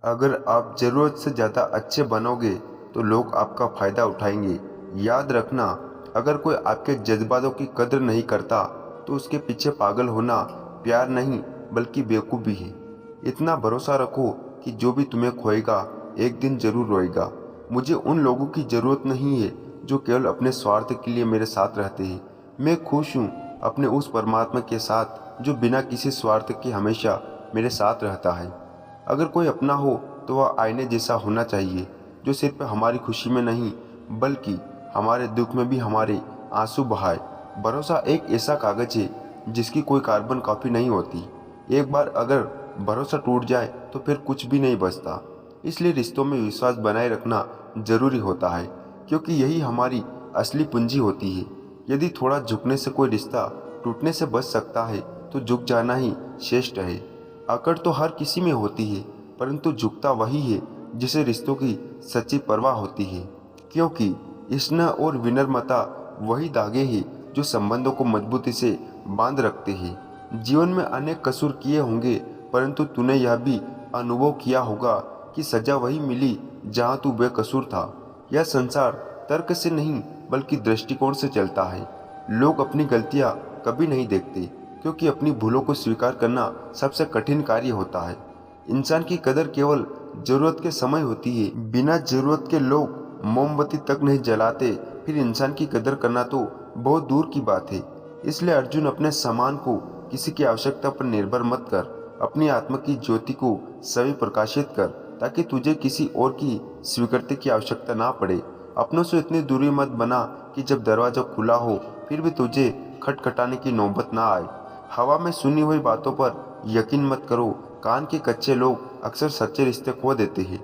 अगर आप ज़रूरत से ज़्यादा अच्छे बनोगे तो लोग आपका फ़ायदा उठाएंगे। याद रखना, अगर कोई आपके जज्बातों की कदर नहीं करता तो उसके पीछे पागल होना प्यार नहीं बल्कि बेवकूफ़ी है। इतना भरोसा रखो कि जो भी तुम्हें खोएगा एक दिन ज़रूर रोएगा। मुझे उन लोगों की ज़रूरत नहीं है जो केवल अपने स्वार्थ के लिए मेरे साथ रहते हैं। मैं खुश हूँ अपने उस परमात्मा के साथ जो बिना किसी स्वार्थ के हमेशा मेरे साथ रहता है। अगर कोई अपना हो तो वह आईने जैसा होना चाहिए, जो सिर्फ हमारी खुशी में नहीं बल्कि हमारे दुख में भी हमारे आंसू बहाए। भरोसा एक ऐसा कागज है जिसकी कोई कार्बन कॉपी नहीं होती। एक बार अगर भरोसा टूट जाए तो फिर कुछ भी नहीं बचता। इसलिए रिश्तों में विश्वास बनाए रखना जरूरी होता है, क्योंकि यही हमारी असली पूंजी होती है। यदि थोड़ा झुकने से कोई रिश्ता टूटने से बच सकता है तो झुक जाना ही श्रेष्ठ है। अकड़ तो हर किसी में होती है, परंतु झुकता वही है जिसे रिश्तों की सच्ची परवाह होती है, क्योंकि स्नेह और विनम्रता वही धागे हैं जो संबंधों को मजबूती से बांध रखते हैं। जीवन में अनेक कसूर किए होंगे, परंतु तूने यह भी अनुभव किया होगा कि सजा वही मिली जहां तू बेकसूर था। यह संसार तर्क से नहीं बल्कि दृष्टिकोण से चलता है। लोग अपनी गलतियां कभी नहीं देखते, क्योंकि अपनी भूलों को स्वीकार करना सबसे कठिन कार्य होता है। इंसान की कदर केवल जरूरत के समय होती है। बिना जरूरत के लोग मोमबत्ती तक नहीं जलाते, फिर इंसान की कदर करना तो बहुत दूर की बात है। इसलिए अर्जुन, अपने सामान को किसी की आवश्यकता पर निर्भर मत कर। अपनी आत्मा की ज्योति को सभी प्रकाशित कर, ताकि तुझे किसी और की स्वीकृति की आवश्यकता ना पड़े। अपनों से इतनी दूरी मत बना कि जब दरवाजा खुला हो फिर भी तुझे खटखटाने की नौबत ना आए। हवा में सुनी हुई बातों पर यकीन मत करो। कान के कच्चे लोग अक्सर सच्चे रिश्ते खो देते हैं।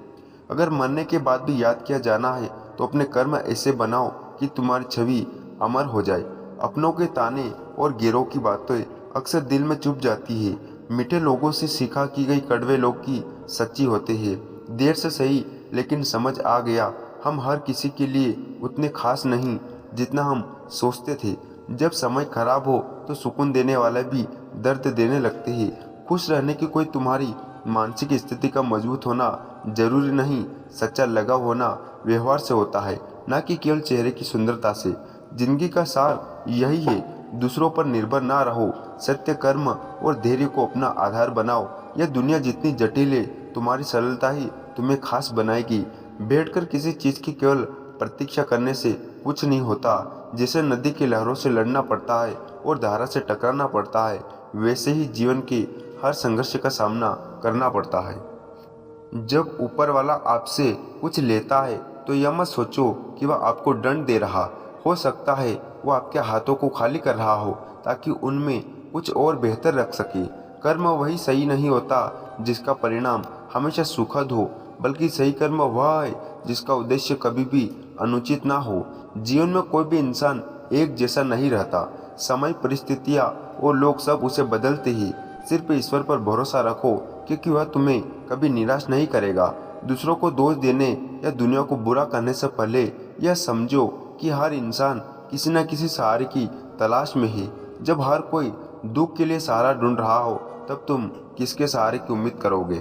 अगर मरने के बाद भी याद किया जाना है तो अपने कर्म ऐसे बनाओ कि तुम्हारी छवि अमर हो जाए। अपनों के ताने और गिरोह की बातें अक्सर दिल में चुभ जाती है। मीठे लोगों से सीखा की गई कड़वे लोग की सच्ची होते हैं। देर से सही, लेकिन समझ आ गया, हम हर किसी के लिए उतने खास नहीं जितना हम सोचते थे। जब समय खराब हो तो सुकून देने वाले भी दर्द देने लगते हैं। खुश रहने की कोई तुम्हारी मानसिक स्थिति का मजबूत होना जरूरी नहीं। सच्चा लगाव होना व्यवहार से होता है, ना कि केवल चेहरे की सुंदरता से। जिंदगी का सार यही है, दूसरों पर निर्भर ना रहो। सत्य, कर्म और धैर्य को अपना आधार बनाओ। यह दुनिया जितनी जटिल है, तुम्हारी सरलता ही तुम्हें खास बनाएगी। बैठकर किसी चीज की केवल प्रतीक्षा करने से कुछ नहीं होता। जैसे नदी की लहरों से लड़ना पड़ता है और धारा से टकराना पड़ता है, वैसे ही जीवन के हर संघर्ष का सामना करना पड़ता है। जब ऊपर वाला आपसे कुछ लेता है तो यह मत सोचो कि वह आपको दंड दे रहा। हो सकता है वह आपके हाथों को खाली कर रहा हो ताकि उनमें कुछ और बेहतर रख सके। कर्म वही सही नहीं होता जिसका परिणाम हमेशा सुखद हो, बल्कि सही कर्म वह है जिसका उद्देश्य कभी भी अनुचित ना हो। जीवन में कोई भी इंसान एक जैसा नहीं रहता। समय, परिस्थितियाँ और लोग सब उसे बदलते ही। सिर्फ ईश्वर पर भरोसा रखो, क्योंकि वह तुम्हें कभी निराश नहीं करेगा। दूसरों को दोष देने या दुनिया को बुरा करने से पहले यह समझो कि हर इंसान किसी न किसी सहारे की तलाश में है। जब हर कोई दुख के लिए सहारा ढूंढ रहा हो, तब तुम किसके सहारे की उम्मीद करोगे?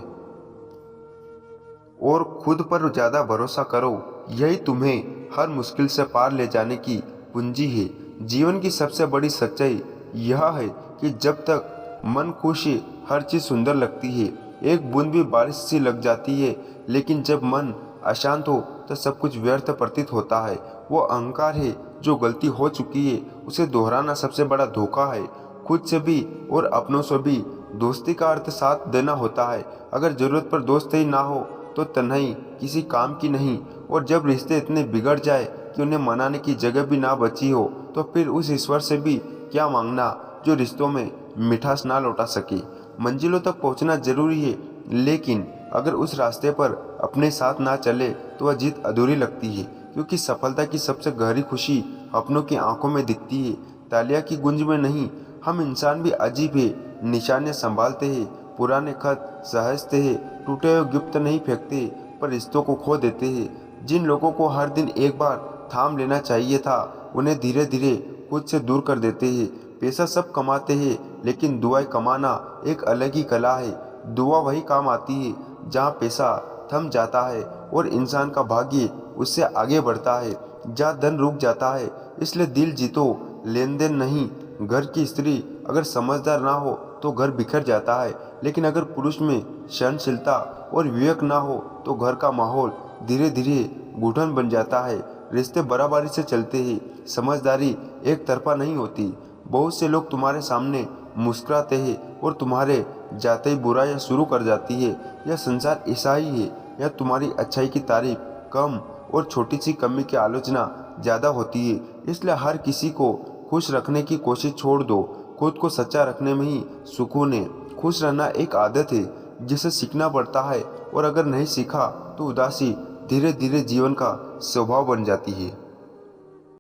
और खुद पर ज़्यादा भरोसा करो। यही तुम्हें हर मुश्किल से पार ले जाने की पूंजी है। जीवन की सबसे बड़ी सच्चाई यह है कि जब तक मन खुश है, हर चीज़ सुंदर लगती है। एक बूंद भी बारिश सी लग जाती है, लेकिन जब मन अशांत हो तो सब कुछ व्यर्थ प्रतीत होता है। वो अहंकार है जो गलती हो चुकी है उसे दोहराना सबसे बड़ा धोखा है। खुद से भी और अपनों से भी दोस्ती का अर्थ साथ देना होता है। अगर जरूरत पर दोस्त ही ना हो तो तन्हाई किसी काम की नहीं। और जब रिश्ते इतने बिगड़ जाए कि उन्हें मनाने की जगह भी ना बची हो, तो फिर उस ईश्वर से भी क्या मांगना जो रिश्तों में मिठास ना लौटा सके। मंजिलों तक पहुंचना जरूरी है, लेकिन अगर उस रास्ते पर अपने साथ ना चले तो वह जीत अधूरी लगती है। क्योंकि सफलता की सबसे गहरी खुशी अपनों की आंखों में दिखती है, तालियां की गूंज में नहीं। हम इंसान भी अजीब है, निशाने संभालते हैं, पुराने खत सहजते हैं, टूटे हुए गिफ्ट नहीं फेंकते पर रिश्तों को खो देते हैं। जिन लोगों को हर दिन एक बार थाम लेना चाहिए था, उन्हें धीरे धीरे खुद से दूर कर देते हैं। पैसा सब कमाते हैं, लेकिन दुआएं कमाना एक अलग ही कला है। दुआ वही काम आती है जहाँ पैसा थम जाता है और इंसान का भाग्य उससे आगे बढ़ता है, जहाँ धन रुक जाता है। इसलिए दिल जीतो, लेन देन नहीं। घर की स्त्री अगर समझदार ना हो तो घर बिखर जाता है, लेकिन अगर पुरुष में सहनशीलता और विवेक ना हो तो घर का माहौल धीरे धीरे घुटन बन जाता है। रिश्ते बराबरी से चलते हैं, समझदारी एक तरफा नहीं होती। बहुत से लोग तुम्हारे सामने मुस्कुराते हैं और तुम्हारे जाते ही बुराइयां शुरू कर जाती है। यह संसार ऐसा ही है, या तुम्हारी अच्छाई की तारीफ कम और छोटी सी कमी की आलोचना ज़्यादा होती है। इसलिए हर किसी को खुश रखने की कोशिश छोड़ दो, खुद को सच्चा रखने में ही सुकून है। खुश रहना एक आदत है जिसे सीखना पड़ता है, और अगर नहीं सीखा तो उदासी धीरे धीरे जीवन का स्वभाव बन जाती है।